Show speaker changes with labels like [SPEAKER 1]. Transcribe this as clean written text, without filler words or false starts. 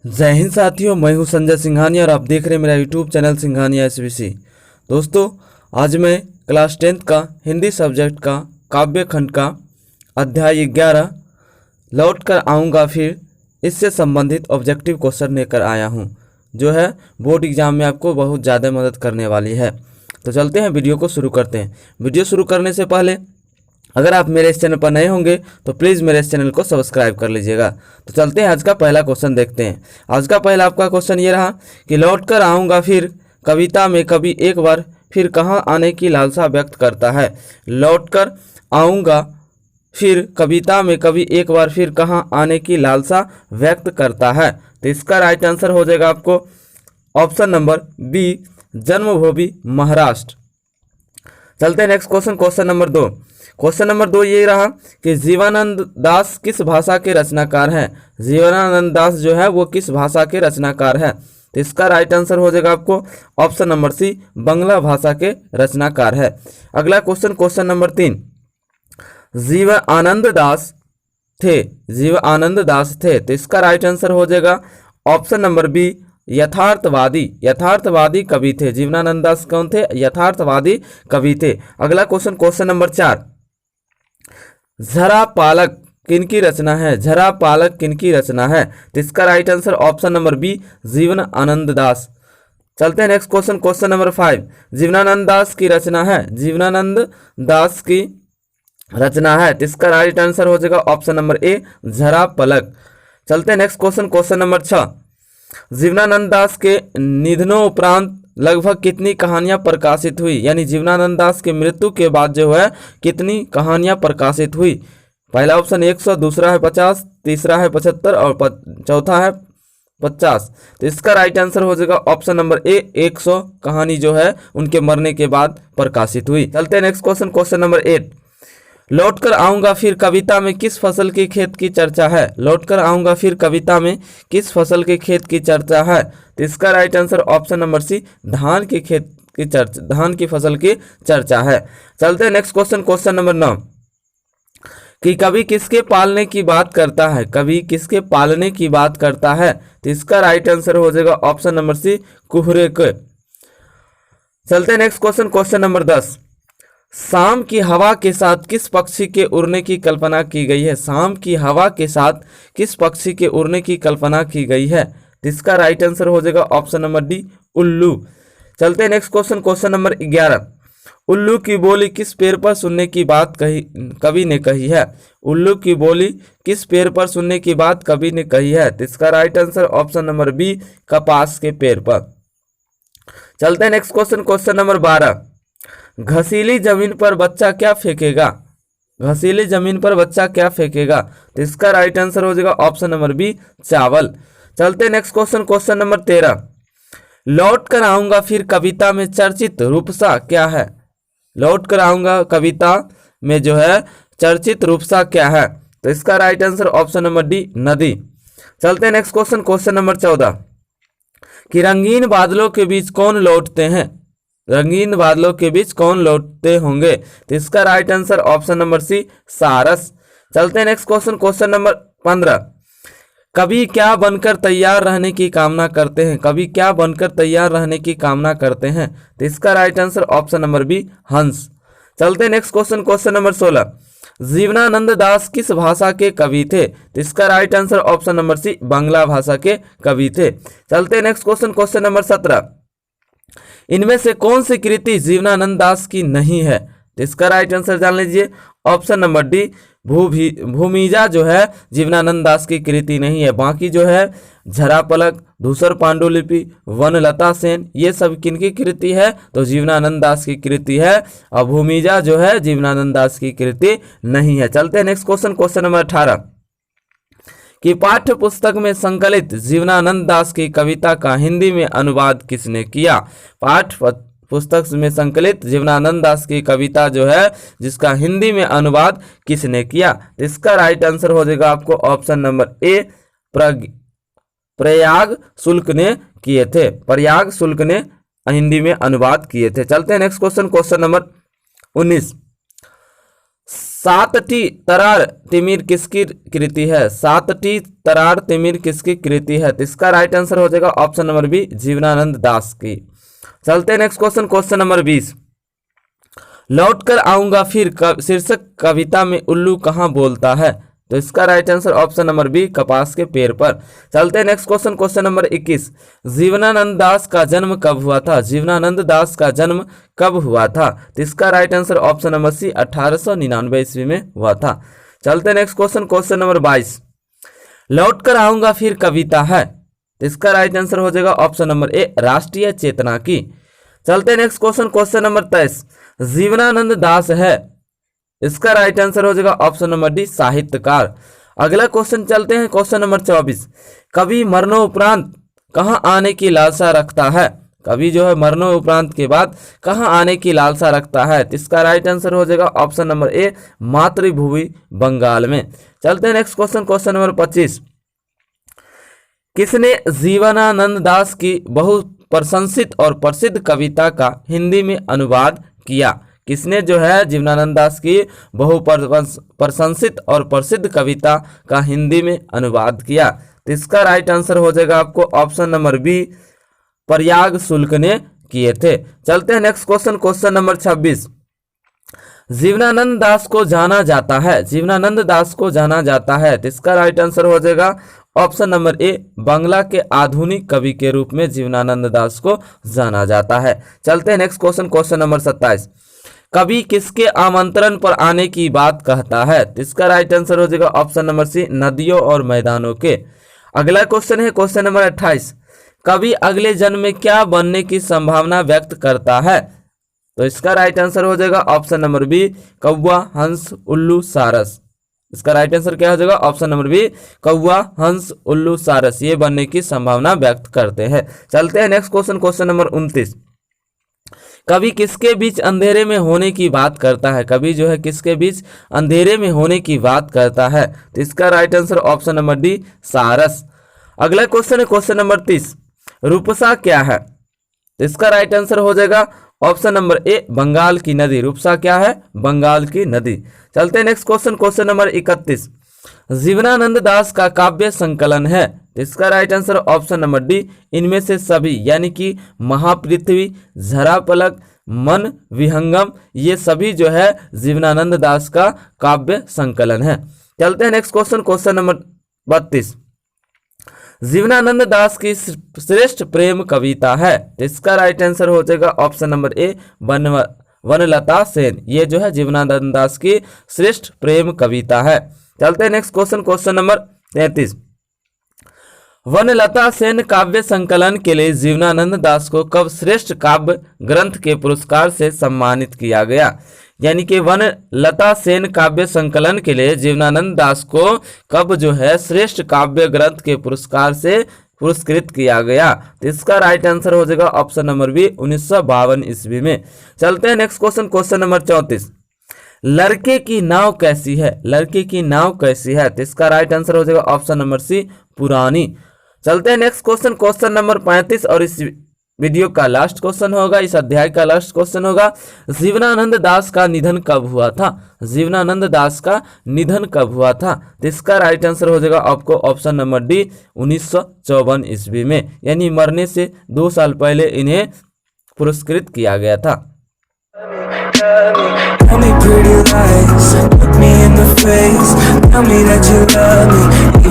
[SPEAKER 1] जय हिंद साथियों, मैं हूं संजय सिंघानिया और आप देख रहे हैं मेरा यूट्यूब चैनल सिंघानिया एसबीसी। दोस्तों, आज मैं क्लास 10th का हिंदी सब्जेक्ट का काव्य खंड का अध्याय 11 लौट कर आऊँगा फिर, इससे संबंधित ऑब्जेक्टिव क्वेश्चन लेकर आया हूं, जो है बोर्ड एग्जाम में आपको बहुत ज़्यादा मदद करने वाली है। तो चलते हैं, वीडियो को शुरू करते हैं। वीडियो शुरू करने से पहले अगर आप मेरे इस चैनल पर नए होंगे तो प्लीज़ मेरे इस चैनल को सब्सक्राइब कर लीजिएगा। तो चलते हैं, आज का पहला क्वेश्चन देखते हैं। आज का पहला आपका क्वेश्चन ये रहा कि लौट कर आऊँगा फिर कविता में कभी एक बार फिर कहाँ आने की लालसा व्यक्त करता है। लौट कर आऊँगा फिर कविता में कभी एक बार फिर कहाँ आने की लालसा व्यक्त करता है। तो इसका राइट आंसर हो जाएगा आपको ऑप्शन नंबर बी, जन्मभूमि महाराष्ट्र। चलते हैं next question, question number 2। Question number 2 ये रहा कि जीवनानंद दास किस भाषा के रचनाकार हैं। जीवनानंद दास जो है वो किस भाषा के रचनाकार है। तो इसका राइट आंसर हो जाएगा आपको ऑप्शन नंबर सी, बंगला भाषा के रचनाकार है। अगला क्वेश्चन, क्वेश्चन नंबर 3। जीवनानंद दास थे, जीवनानंद दास थे। तो इसका राइट आंसर हो जाएगा ऑप्शन नंबर बी, यथार्थवादी। यथार्थवादी कवि थे। जीवनानंद दास कौन थे? यथार्थवादी कवि थे। अगला क्वेश्चन, क्वेश्चन नंबर 4। झरा पालक किनकी रचना है? झरा पालक किनकी रचना है? तो इसका right answer option number B, Jibanananda Das. चलते हैं next question, question number 5। Jibanananda Das की रचना है, जीवनानंद दास की रचना है। तो इसका राइट आंसर हो जाएगा ऑप्शन नंबर ए, झरा पलक। चलते हैं next question, question number 6। Jibanananda Das के निधनों उपरांत लगभग कितनी कहानियां प्रकाशित हुई? यानी जीवनानंद दास के मृत्यु के बाद जो है कितनी कहानियां प्रकाशित हुई? पहला ऑप्शन 100, दूसरा है 50, तीसरा है 75 और चौथा है 50। तो इसका राइट आंसर हो जाएगा ऑप्शन नंबर ए, 100 कहानी जो है उनके मरने के बाद प्रकाशित हुई। चलते हैं नेक्स्ट क्वेश्चन, क्वेश्चन नंबर 8। लौट कर आऊँगा फिर कविता में किस फसल के खेत की चर्चा है? लौट कर आऊँगा फिर कविता में किस फसल के खेत की चर्चा है? तो इसका right answer option number C, धान के खेत की चर्चा, धान की फसल की चर्चा है। चलते हैं नेक्स्ट क्वेश्चन, क्वेश्चन नंबर 9 कि कवि किसके पालने की बात करता है? कवि किसके पालने की बात करता है? तो इसका राइट आंसर हो जाएगा ऑप्शन नंबर सी, कुहरे के। चलते हैं नेक्स्ट क्वेश्चन, क्वेश्चन नंबर 10। शाम की हवा के साथ किस पक्षी के उड़ने की कल्पना की गई है? शाम की हवा के साथ किस पक्षी के उड़ने की कल्पना की गई है? तो इसका राइट आंसर हो जाएगा ऑप्शन नंबर डी, उल्लू। चलते हैं नेक्स्ट क्वेश्चन, क्वेश्चन नंबर 11। उल्लू की बोली किस पेड़ पर सुनने की बात कवि ने कही है? उल्लू की बोली किस पेड़ पर सुनने की बात कवि ने कही है? तो इसका right answer option number B, कपास के पेड़ पर। चलते हैं नेक्स्ट क्वेश्चन, क्वेश्चन नंबर 12। घसीली जमीन पर बच्चा क्या फेंकेगा? घसीली जमीन पर बच्चा क्या फेंकेगा? तो इसका राइट आंसर हो जाएगा ऑप्शन नंबर बी, चावल। चलते हैं नेक्स्ट क्वेश्चन, क्वेश्चन नंबर 13। लौट कर आऊंगा फिर कविता में चर्चित रूपसा क्या है? लौट कर आऊंगा कविता में जो है चर्चित रूपसा क्या है? तो इसका right answer option number D, नदी। चलते हैं नेक्स्ट क्वेश्चन, क्वेश्चन नंबर 14 कि रंगीन बादलों के बीच कौन लौटते हैं? रंगीन बादलों के बीच कौन लौटते होंगे? तो इसका right answer option number C, सारस। चलते हैं नेक्स्ट क्वेश्चन, क्वेश्चन नंबर 15। कभी क्या बनकर तैयार रहने की कामना करते हैं? कभी क्या बनकर तैयार रहने की कामना करते हैं? तो इसका right answer option number B, हंस। चलते हैं next question, question number 16। Jibanananda Das किस भाषा के कवि थे? तो इसका right answer option number C, Bangla भाषा के कवि थे। चलते हैं नेक्स्ट क्वेश्चन, क्वेश्चन नंबर 17। इनमें से कौन सी कृति जीवनानंद दास की नहीं है? तो इसका राइट आंसर जान लीजिए ऑप्शन नंबर डी, भूमिजा जो है जीवनानंद दास की कृति नहीं है। बाकी जो है झरा पलक, धूसर पांडुलिपि, वनलता सेन, ये सब किनकी कृति है? तो जीवनानंद दास की कृति है। और भूमिजा जो है जीवनानंद दास की कृति नहीं है। चलते हैं नेक्स्ट क्वेश्चन, क्वेश्चन नंबर 18 कि पाठ्य पुस्तक में संकलित जीवनानंद दास की कविता का हिंदी में अनुवाद किसने किया? पाठ्य पुस्तक में संकलित जीवनानंद दास की कविता जो है जिसका हिंदी में अनुवाद किसने किया? इसका राइट आंसर हो जाएगा आपको ऑप्शन नंबर ए, प्रयाग शुल्क ने किए थे। प्रयाग शुल्क ने हिंदी में अनुवाद किए थे। चलते हैं नेक्स्ट क्वेश्चन, क्वेश्चन नंबर 19। सातटी तरार तिमिर किसकी कृति है? सातटी तरार तिमिर किसकी कृति है? तो इसका राइट आंसर हो जाएगा option number B, Jibanananda Das की। चलते हैं नेक्स्ट क्वेश्चन, क्वेश्चन नंबर 20। लौट कर आऊंगा फिर शीर्षक कविता में उल्लू कहाँ बोलता है? तो इसका right answer option number B, कपास के पेड़ पर। चलते हैं next question, question number 21। Jibanananda Das का जन्म कब हुआ था? जीवनानंद दास का जन्म कब हुआ था? तो इसका right answer option number C, 1899 ईस्वी में हुआ था। चलते हैं नेक्स्ट क्वेश्चन, क्वेश्चन नंबर 22। लौट कर आऊंगा फिर कविता है? तो इसका राइट आंसर हो जाएगा ऑप्शन नंबर ए, राष्ट्रीय चेतना की। चलते हैं next question, question number 23। Jibanananda Das है, इसका राइट आंसर हो जाएगा ऑप्शन नंबर डी, साहित्यकार। अगला क्वेश्चन चलते हैं, क्वेश्चन नंबर 24। कवि मरणोपरांत कहाँ आने की लालसा रखता है? कवि जो है मरणोपरांत के बाद कहाँ आने की लालसा रखता है? तो इसका राइट आंसर हो जाएगा ऑप्शन नंबर ए, मातृभूमि बंगाल में। चलते हैं नेक्स्ट क्वेश्चन, क्वेश्चन नंबर 25। किसने जीवनानंद दास की बहु प्रशंसित और प्रसिद्ध कविता का हिंदी में अनुवाद किया? किसने जो है जीवनानंद दास की बहु प्रशंसित और प्रसिद्ध कविता का हिंदी में अनुवाद किया? तो इसका राइट आंसर हो जाएगा आपको ऑप्शन नंबर बी, प्रयाग शुल्क ने किए थे। चलते हैं next question, question number 26। Jibanananda Das को जाना जाता है, जीवनानंद दास को जाना जाता है, तो इसका राइट आंसर हो जाएगा ऑप्शन नंबर ए, बांग्ला के आधुनिक कवि के रूप में जीवनानंद दास को जाना जाता है। चलते हैं नेक्स्ट क्वेश्चन, क्वेश्चन नंबर 27। कवि किसके आमंत्रण पर आने की बात कहता है? तो इसका राइट आंसर हो जाएगा ऑप्शन नंबर सी, नदियों और मैदानों के। अगला क्वेश्चन है क्वेश्चन नंबर 28। कवि अगले जन्म में क्या बनने की संभावना व्यक्त करता है? तो इसका राइट आंसर हो जाएगा ऑप्शन नंबर बी, कौवा, हंस, उल्लू, सारस। इसका राइट आंसर क्या हो जाएगा ऑप्शन नंबर बी, कौवा, हंस, उल्लू, सारस, ये बनने की संभावना व्यक्त करते हैं। चलते हैं नेक्स्ट क्वेश्चन, क्वेश्चन नंबर 29। कवि किसके बीच अंधेरे में होने की बात करता है? कवि जो है किसके बीच अंधेरे में होने की बात करता है? तो इसका right answer option number D, सारस। अगला क्वेश्चन है क्वेश्चन नंबर 30। रूपसा क्या है? तो इसका राइट आंसर हो जाएगा ऑप्शन नंबर ए, बंगाल की नदी। रूपसा क्या है? बंगाल की नदी। चलते हैं next question, question number 31। Jibanananda Das का काव्य संकलन है? तो इसका right answer option number D, इनमें से सभी, यानी कि महापृथ्वी, झरापलक, मन विहंगम, ये सभी जो है जीवनानंद दास का काव्य संकलन है। चलते हैं next question, question number 32। Jibanananda Das की श्रेष्ठ प्रेम कविता है? तो इसका राइट आंसर हो जाएगा ऑप्शन नंबर ए, वनलता सेन। ये जो है जीवनानंद दास की श्रेष्ठ प्रेम कविता है। चलते हैं next question, question number 33। Banalata Sen काव्य संकलन के लिए जीवनानंद दास को कब श्रेष्ठ काव्य ग्रंथ के पुरस्कार से सम्मानित किया गया? यानी कि वनलता सेन काव्य संकलन के लिए जीवनानंद दास को कब जो है श्रेष्ठ काव्य ग्रंथ के पुरस्कार से पुरस्कृत किया गया? तो इसका राइट आंसर हो जाएगा ऑप्शन नंबर बी, 1952 ईस्वी में। चलते हैं नेक्स्ट क्वेश्चन, क्वेश्चन नंबर 34। लड़के की नाव कैसी है? लड़के की नाव कैसी है? तो इसका राइट आंसर हो जाएगा ऑप्शन नंबर सी, पुरानी। चलते हैं नेक्स्ट क्वेश्चन, क्वेश्चन नंबर 35, और इस वीडियो का लास्ट क्वेश्चन होगा, इस अध्याय का लास्ट क्वेश्चन होगा। जीवनानंद दास का निधन कब हुआ था? जीवनानंद दास का निधन कब हुआ था? तो इसका राइट आंसर हो जाएगा आपको ऑप्शन नंबर डी, 1954 ईस्वी में, यानी मरने से 2 साल पहले इन्हें पुरस्कृत किया गया था। Tell me pretty lies, look me in the face, tell me that you love me.